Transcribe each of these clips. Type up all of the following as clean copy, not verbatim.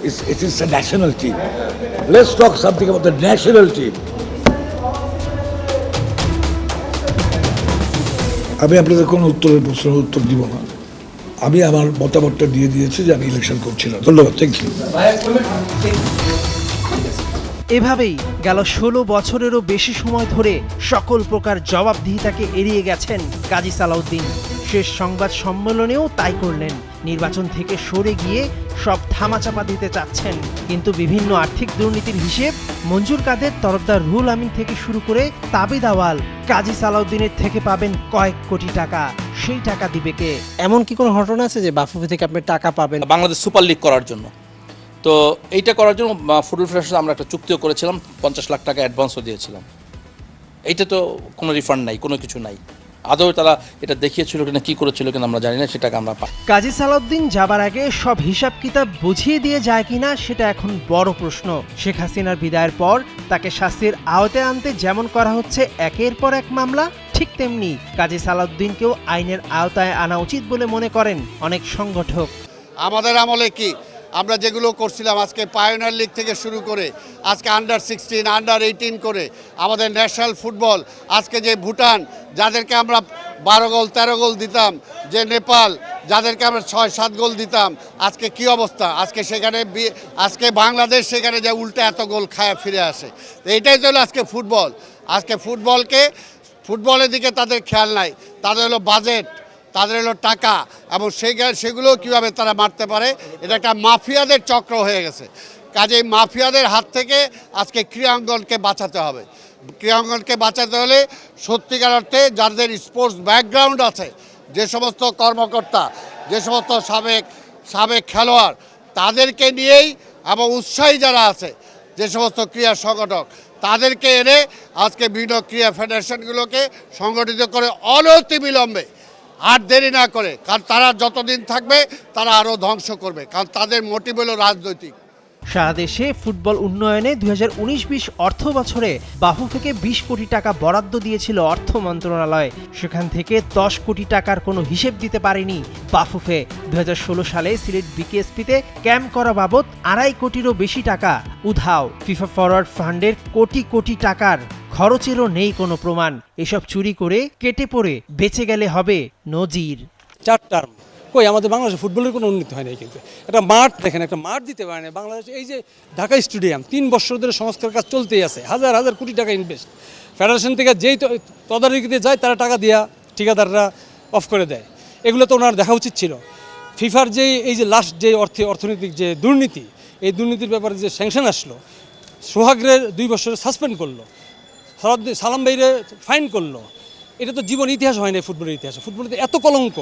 It is a national team. Let's talk something about the national team. আমি আপনাদের কোনো প্রশ্নের উত্তর দিব না। আমি আমার মতামতটা দিয়ে দিয়েছি যে আমি ইলেকশন করছিলাম। ধন্যবাদ, থ্যাংক ইউ। এভাবেই গেল ১৬ বছরেরও বেশি সময় ধরে সকল প্রকার জবাবদিহিতাকে এড়িয়ে গেছেন কাজী সালাউদ্দিন। শেষ সংবাদ সম্মেলনেও তাই করলেন। নির্বাচন থেকে সরে গিয়ে সব থামাচাপা দিতে চাচ্ছেন, কিন্তু বিভিন্ন আর্থিক দুর্নীতির হিসেব মঞ্জুর কাদের, তরফদার রুহুল আমিন থেকে শুরু করে তাবিদ আওয়াল কাজী সালাউদ্দিনের থেকে পাবেন কয়েক কোটি টাকা। সেই টাকা দিবে কে? এমন কি কোনো ঘটনা আছে যে বাফুফে থেকে আপনি টাকা পাবেন? বাংলাদেশ সুপার লিগ করার জন্য, তো এইটা করার জন্য ফুটবল ফেডারেশন আমরা একটা চুক্তিও করেছিলাম, 50 লাখ টাকা অ্যাডভান্সও দিয়েছিলাম। এইটা তো কোনো রিফান্ড নাই, কোনো কিছু নাই। আদৌ তারা এটা দেখিয়েছিল কিনা, কি করেছিল কিনা আমরা জানি না, সেটাকে আমরা পাই। কাজী সালাউদ্দিন যাবার আগে সব হিসাব কিতাব বুঝিয়ে দিয়ে যায় কিনা সেটা এখন বড় প্রশ্ন। শেখ হাসিনার বিদায়ের পর তাকে শাস্তির আওতায় আনতে যেমন করা হচ্ছে একের পর এক মামলা, ঠিক তেমনি কাজী সালাউদ্দিনকেও আইনের আওতায় আনা উচিত বলে মনে করেন অনেক সংগঠক। আমাদের আমলে কি আমরা যেগুলো করছিলাম, আজকে পায়োনিয়ার লিগ থেকে শুরু করে আজকে আন্ডার 16, আন্ডার 18 করে আমাদের ন্যাশনাল ফুটবল, আজকে যে ভুটান যাদেরকে আমরা 12 গোল 13 গোল দিতাম, যে নেপাল যাদেরকে আমরা 6-7 গোল দিতাম, আজকে কি অবস্থা? আজকে বাংলাদেশ সেখানে যে উল্টা এত গোল খায় ফিরে আসে। তো এটাই তো হলো আজকে ফুটবল। আজকে ফুটবলের দিকে তাদের খেয়াল নাই, তাদের হলো বাজেট, তাদের হলো টাকা, এবং সেগুলো কীভাবে তারা মারতে পারে। এটা একটা মাফিয়াদের চক্র হয়ে গেছে। কাজেই মাফিয়াদের হাত থেকে আজকে ক্রীড়াঙ্গনকে বাঁচাতে হবে। ক্রীড়াঙ্গনকে বাঁচাতে হলে সত্যিকার অর্থে যাদের স্পোর্টস ব্যাকগ্রাউন্ড আছে, যে সমস্ত কর্মকর্তা, যে সমস্ত সাবেক খেলোয়াড়, তাদেরকে নিয়েই, এবং উৎসাহী যারা আছে, যে সমস্ত ক্রীড়া সংগঠক, তাদেরকে এনে আজকে বিভিন্ন ক্রীড়া ফেডারেশনগুলোকে সংগঠিত করে অনতিবিলম্বে, আর দেরি না করে, কারণ তারা যতদিন থাকবে তারা আরও ধ্বংস করবে, কারণ তাদের মোটিভ হলো রাজনৈতিক। সারা দেশে ফুটবল উন্নয়নে 2019-20 অর্থ বছরে বাফুফেকে 20 কোটি টাকা বরাদ্দ দিয়েছিল অর্থ মন্ত্রণালয়। সেখান থেকে 10 কোটি টাকার কোনো হিসেব দিতে পারেনি বাফুফে। 2016 সালে সিলেট বিকেএসপিতে ক্যাম্প করা বাবদ 2.5 কোটিরও বেশি টাকা উধাও। ফিফা ফরওয়ার্ড ফান্ডের কোটি কোটি টাকার খরচেরও নেই কোনো প্রমাণ। এসব চুরি করে কেটে পড়ে বেঁচে গেলে হবে নজির। 4 টার্ম কই আমাদের বাংলাদেশে ফুটবলের কোনো উন্নতি হয় নাই। কিন্তু একটা মাঠ দেখেন, একটা মাঠ দিতে পারে না বাংলাদেশ। এই যে ঢাকা স্টেডিয়াম 3 বছর ধরে সংস্কার কাজ চলতেই আছে, হাজার হাজার কোটি টাকা ইনভেস্ট। ফেডারেশন থেকে যেই তদারকিতে যায় তারা টাকা দিয়া ঠিকাদাররা অফ করে দেয়। এগুলো তো ওনার দেখা উচিত ছিল। ফিফার যে এই যে লাস্ট যে অর্থনৈতিক যে দুর্নীতি, এই দুর্নীতির ব্যাপারে যে স্যাংশন আসলো, সোহাগের 2 বছরে সাসপেন্ড করলো, সালাম ভাইরে ফাইন করলো, এটা তো জীবন ইতিহাস হয় না ফুটবলের ইতিহাসে। ফুটবলের এত কলঙ্ক,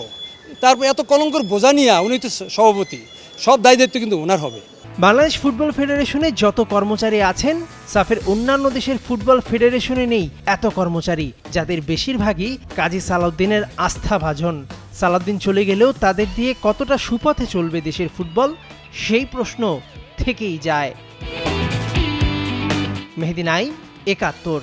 তারপর এত কলঙ্কর বোঝা নিয়ে উনি তো সভাপতি, সব দায় দায়িত্ব কিন্তু ওনার হবে। বাংলাদেশ ফুটবল ফেডারেশনে যত কর্মচারী আছেন, সাফের অন্যান্য দেশের ফুটবল ফেডারেশনে নেই এত কর্মচারী, যাদের বেশিরভাগই কাজী সালাউদ্দিনের আস্থাভাজন। সালাউদ্দিন চলে গেলেও তাদের দিয়ে কতটা সুপথে চলবে দেশের ফুটবল, সেই প্রশ্ন থেকেই যায়। মেহেদী নাইম, 71।